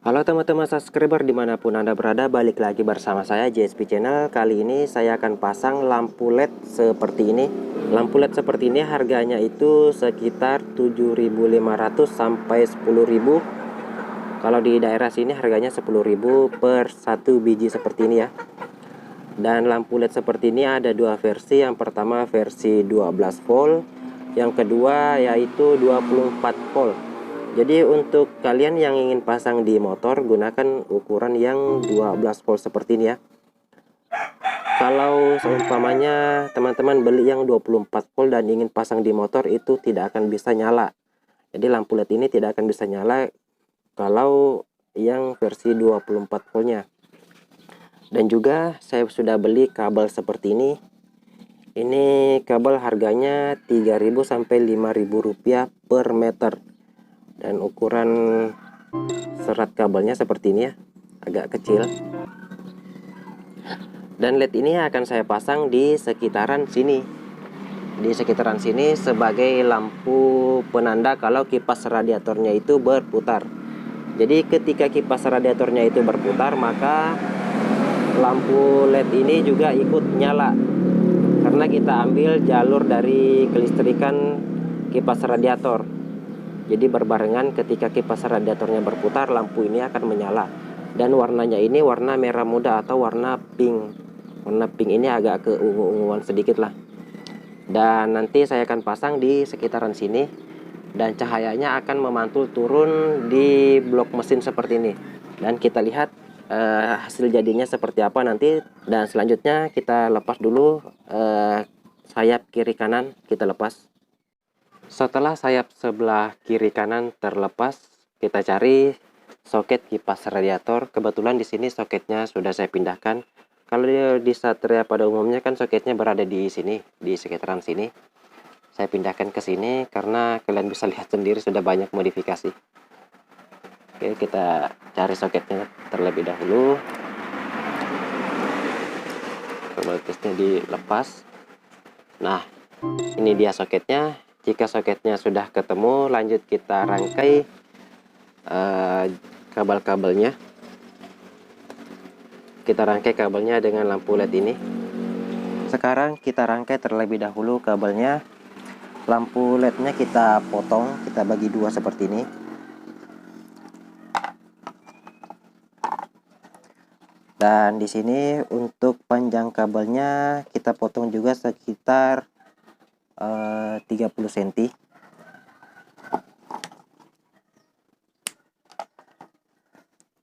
Halo teman-teman subscriber dimanapun Anda berada, balik lagi bersama saya JSP Channel. Kali ini saya akan pasang lampu LED seperti ini. Lampu LED seperti ini harganya itu sekitar 7.500 sampai 10.000. Kalau di daerah sini harganya 10.000 per satu biji seperti ini ya. Dan lampu LED seperti ini ada dua versi. Yang pertama versi 12 volt, yang kedua yaitu 24 volt. Jadi untuk kalian yang ingin pasang di motor, gunakan ukuran yang 12 volt seperti ini ya. Kalau seumpamanya teman-teman beli yang 24 volt dan ingin pasang di motor, itu tidak akan bisa nyala. Jadi lampu LED ini tidak akan bisa nyala kalau yang versi 24 voltnya. Dan juga saya sudah beli kabel seperti ini. Ini kabel harganya 3.000 sampai 5.000 rupiah per meter. Dan ukuran serat kabelnya seperti ini ya, agak kecil. Dan LED ini akan saya pasang di sekitaran sini. Di sekitaran sini sebagai lampu penanda kalau kipas radiatornya itu berputar. Jadi ketika kipas radiatornya itu berputar, maka lampu LED ini juga ikut nyala. Karena kita ambil jalur dari kelistrikan kipas radiator. Jadi berbarengan ketika kipas radiatornya berputar, lampu ini akan menyala. Dan warnanya ini warna merah muda atau warna pink. Warna pink ini agak keungu-unguan sedikit lah. Dan nanti saya akan pasang di sekitaran sini. Dan cahayanya akan memantul turun di blok mesin seperti ini. Dan kita lihat hasil jadinya seperti apa nanti. Dan selanjutnya kita lepas dulu sayap kiri kanan, kita lepas. Setelah sayap sebelah kiri kanan terlepas, kita cari soket kipas radiator. Kebetulan di sini soketnya sudah saya pindahkan. Kalau di Satria pada umumnya kan soketnya berada di sini, di sekitaran sini. Saya pindahkan ke sini karena kalian bisa lihat sendiri sudah banyak modifikasi. Oke, kita cari soketnya terlebih dahulu. Voltasenya dilepas. Nah, ini dia soketnya. Jika soketnya sudah ketemu, lanjut kita rangkai kabel-kabelnya. Kita rangkai kabelnya dengan lampu LED ini. Sekarang kita rangkai terlebih dahulu kabelnya. Lampu LED-nya kita potong, kita bagi dua seperti ini. Dan di sini untuk panjang kabelnya kita potong juga sekitar 30 cm.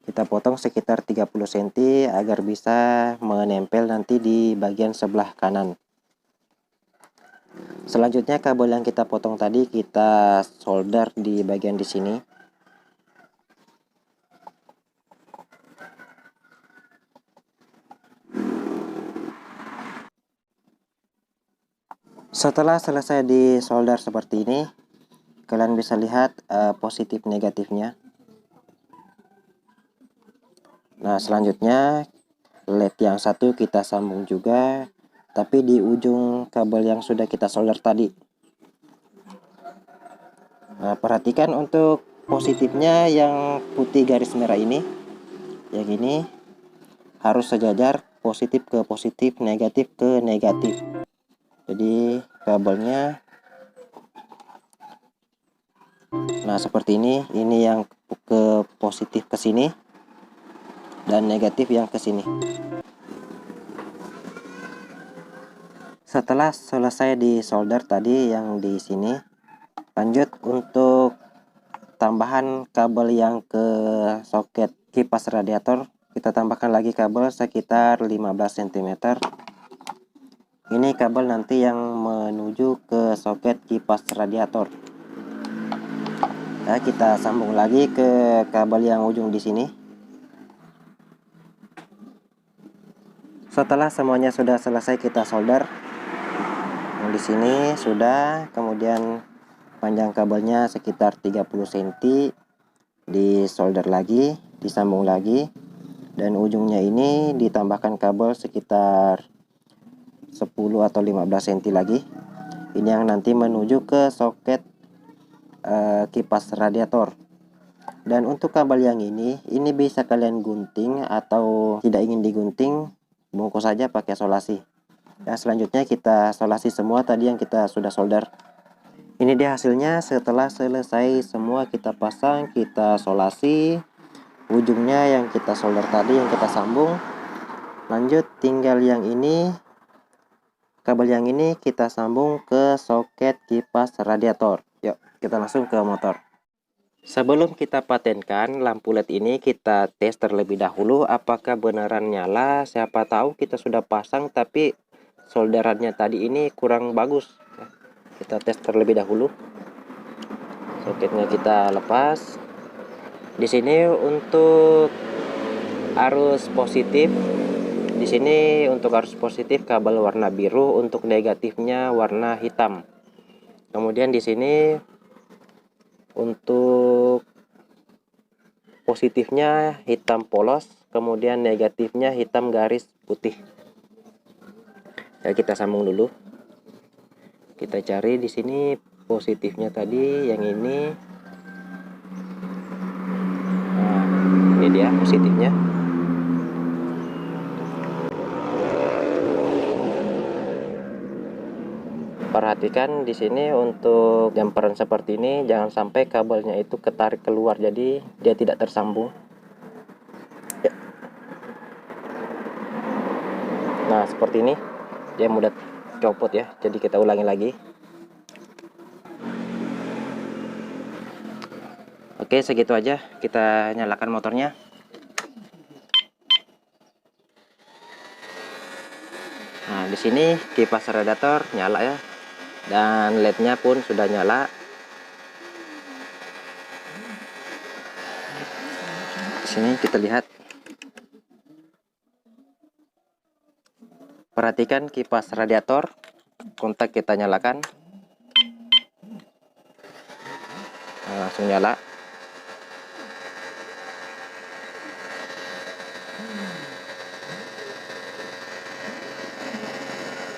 Kita potong sekitar 30 cm agar bisa menempel nanti di bagian sebelah kanan. Selanjutnya kabel yang kita potong tadi kita solder di bagian di sini. Setelah selesai di solder seperti ini, kalian bisa lihat positif negatifnya. Nah, selanjutnya LED yang satu kita sambung juga, tapi di ujung kabel yang sudah kita solder tadi. Nah, perhatikan untuk positifnya yang putih garis merah ini, yang ini harus sejajar, positif ke positif, negatif ke negatif. Jadi kabelnya, nah seperti ini yang ke positif ke sini dan negatif yang ke sini. Setelah selesai di solder tadi yang di sini, lanjut untuk tambahan kabel yang ke soket kipas radiator. Kita tambahkan lagi kabel sekitar 15 cm. Ini kabel nanti yang menuju ke soket kipas radiator. Nah, kita sambung lagi ke kabel yang ujung di sini. Setelah semuanya sudah selesai kita solder, yang di sini sudah, kemudian panjang kabelnya sekitar 30 cm di solder lagi, disambung lagi, dan ujungnya ini ditambahkan kabel sekitar 10 atau 15 cm lagi. Ini yang nanti menuju ke soket kipas radiator. Dan untuk kabel yang ini bisa kalian gunting atau tidak ingin digunting, bungkus saja pakai solasi. Dan selanjutnya kita solasi semua tadi yang kita sudah solder. Ini dia hasilnya setelah selesai semua kita pasang, kita solasi. Ujungnya yang kita solder tadi yang kita sambung. Lanjut tinggal yang ini, kabel yang ini kita sambung ke soket kipas radiator. Yuk kita langsung ke motor. Sebelum kita patenkan lampu LED ini, kita tes terlebih dahulu apakah beneran nyala. Siapa tahu kita sudah pasang tapi solderannya tadi ini kurang bagus. Kita tes terlebih dahulu. Soketnya kita lepas. Di sini untuk arus positif, di sini untuk arus positif kabel warna biru, untuk negatifnya warna hitam. Kemudian di sini untuk positifnya hitam polos, kemudian negatifnya hitam garis putih. Ya, kita sambung dulu. Kita cari di sini positifnya tadi yang ini. Nah, ini dia positifnya. Perhatikan di sini untuk jumperan seperti ini, jangan sampai kabelnya itu ketarik keluar, jadi dia tidak tersambung. Ya. Nah, seperti ini dia mudah copot ya, jadi kita ulangi lagi. Oke, segitu aja. Kita nyalakan motornya. Nah, di sini kipas radiator nyala ya, dan LED-nya pun sudah nyala. Di sini kita lihat. Perhatikan kipas radiator, kontak kita nyalakan. Nah, langsung nyala.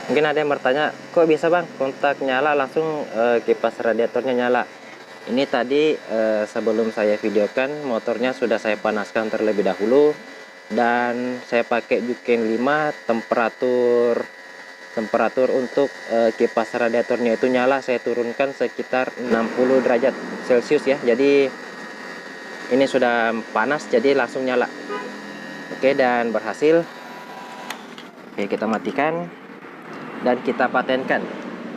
Mungkin ada yang bertanya, kok bisa bang kontak nyala langsung kipas radiatornya nyala? Ini tadi sebelum saya videokan, motornya sudah saya panaskan terlebih dahulu, dan saya pakai Juken 5. Temperatur untuk kipas radiatornya itu nyala saya turunkan sekitar 60 derajat Celcius ya. Jadi ini sudah panas, jadi langsung nyala. Oke, dan berhasil. Oke, kita matikan dan kita patenkan.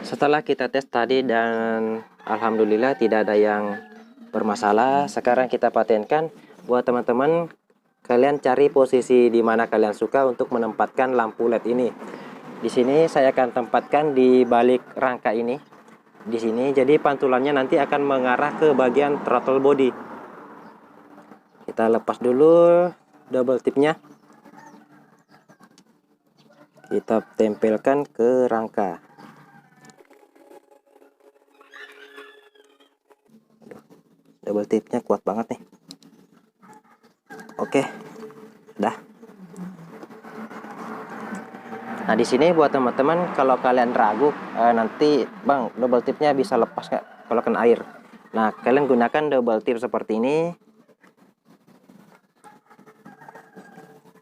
Setelah kita tes tadi dan alhamdulillah tidak ada yang bermasalah, sekarang kita patenkan. Buat teman-teman, kalian cari posisi di mana kalian suka untuk menempatkan lampu LED ini. Di sini saya akan tempatkan di balik rangka ini. Di sini, jadi pantulannya nanti akan mengarah ke bagian throttle body. Kita lepas dulu double tipnya. Kita tempelkan ke rangka. Double tipnya kuat banget nih. Oke, dah. Nah, di sini buat teman-teman, kalau kalian ragu nanti bang double tipnya bisa lepas nggak kalau kena air. Nah, kalian gunakan double tip seperti ini.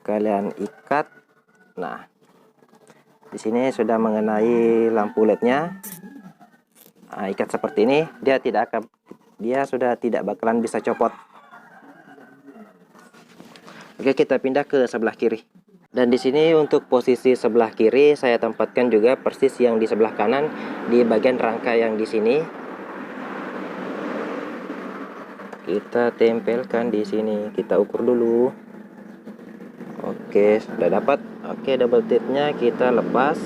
Kalian ikat. Nah, di sini sudah mengenai lampu LED-nya. Nah, ikat seperti ini, dia sudah tidak bakalan bisa copot. Oke, kita pindah ke sebelah kiri. Dan di sini untuk posisi sebelah kiri saya tempatkan juga persis yang di sebelah kanan, di bagian rangka yang di sini. Kita tempelkan di sini. Kita ukur dulu. Oke, sudah dapat. Oke, double tipnya kita lepas.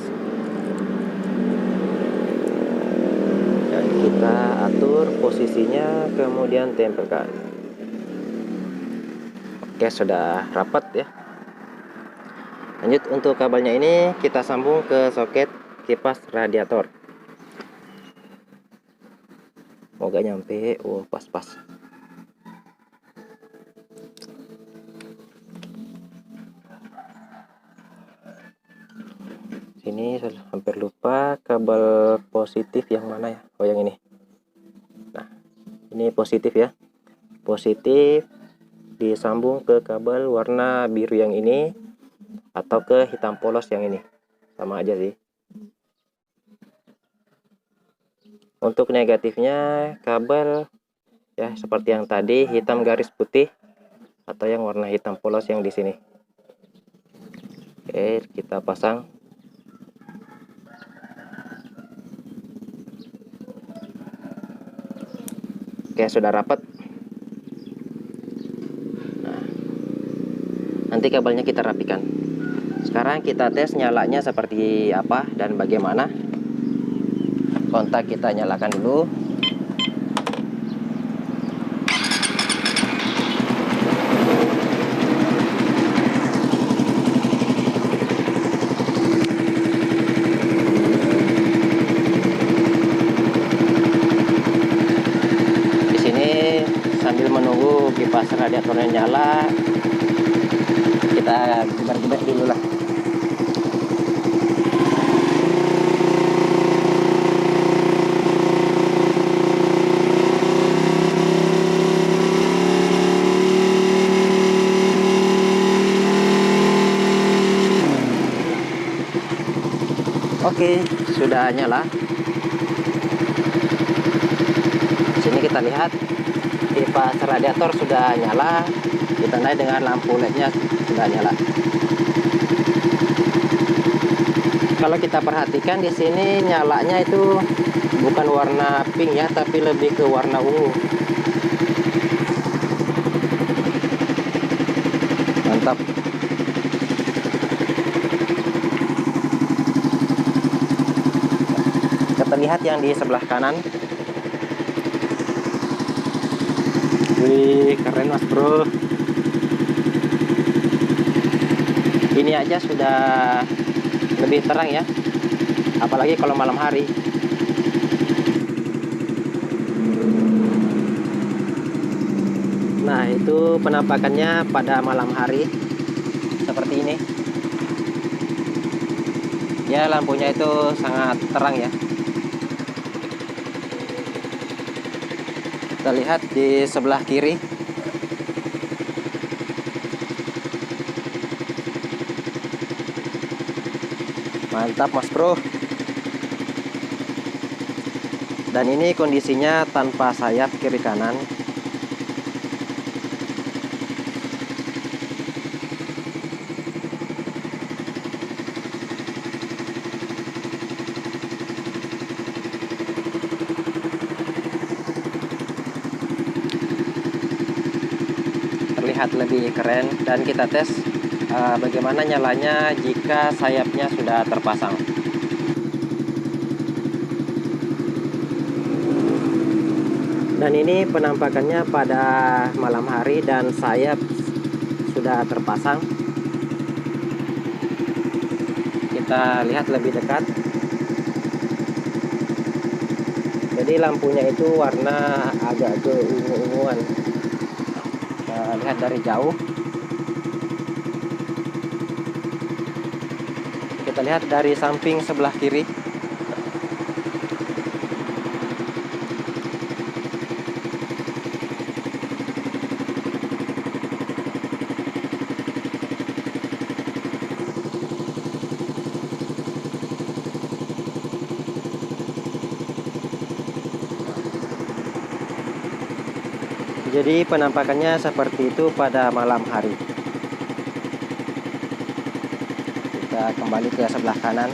Dan kita atur posisinya, kemudian tempelkan. Oke, sudah rapat ya. Lanjut untuk kabelnya ini kita sambung ke soket kipas radiator. Moga nyampe. Oh, pas-pas. Sini hampir lupa kabel positif yang mana ya? Oh, yang ini. Nah, ini positif ya. positif disambung ke kabel warna biru yang ini atau ke hitam polos yang ini, sama aja sih. Untuk negatifnya kabel ya seperti yang tadi, hitam garis putih atau yang warna hitam polos yang di sini. Oke, kita pasang. Oke, sudah rapat. Nah, nanti kabelnya kita rapikan. Sekarang kita tes nyalanya seperti apa dan bagaimana. Kontak kita nyalakan dulu. Sambil menunggu kipas radiatornya nyala, kita geber-geber dulu lah. Oke, sudah nyala. Sini kita lihat kipas radiator sudah nyala, ditandai dengan lampu LED-nya sudah nyala. Kalau kita perhatikan di sini nyalanya itu bukan warna pink ya, tapi lebih ke warna ungu. Mantap. Kita lihat yang di sebelah kanan. Wih, keren mas bro. Ini aja sudah lebih terang ya, apalagi kalau malam hari. Nah, itu penampakannya pada malam hari seperti ini. Ya, lampunya itu sangat terang ya. Kita lihat di sebelah kiri. Mantap mas bro. Dan ini kondisinya tanpa sayap kiri kanan. Terlihat lebih keren, dan kita tes bagaimana nyalanya jika sayapnya sudah terpasang. Dan ini penampakannya pada malam hari dan sayap sudah terpasang. Kita lihat lebih dekat. Jadi lampunya itu warna agak ke ungu-unguan. Lihat dari jauh. Kita lihat dari samping sebelah kiri. Jadi penampakannya seperti itu pada malam hari. Kita kembali ke sebelah kanan.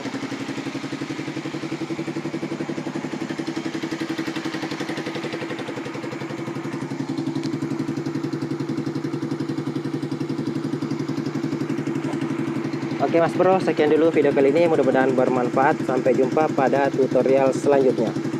Oke mas bro, sekian dulu video kali ini, mudah-mudahan bermanfaat. Sampai jumpa pada tutorial selanjutnya.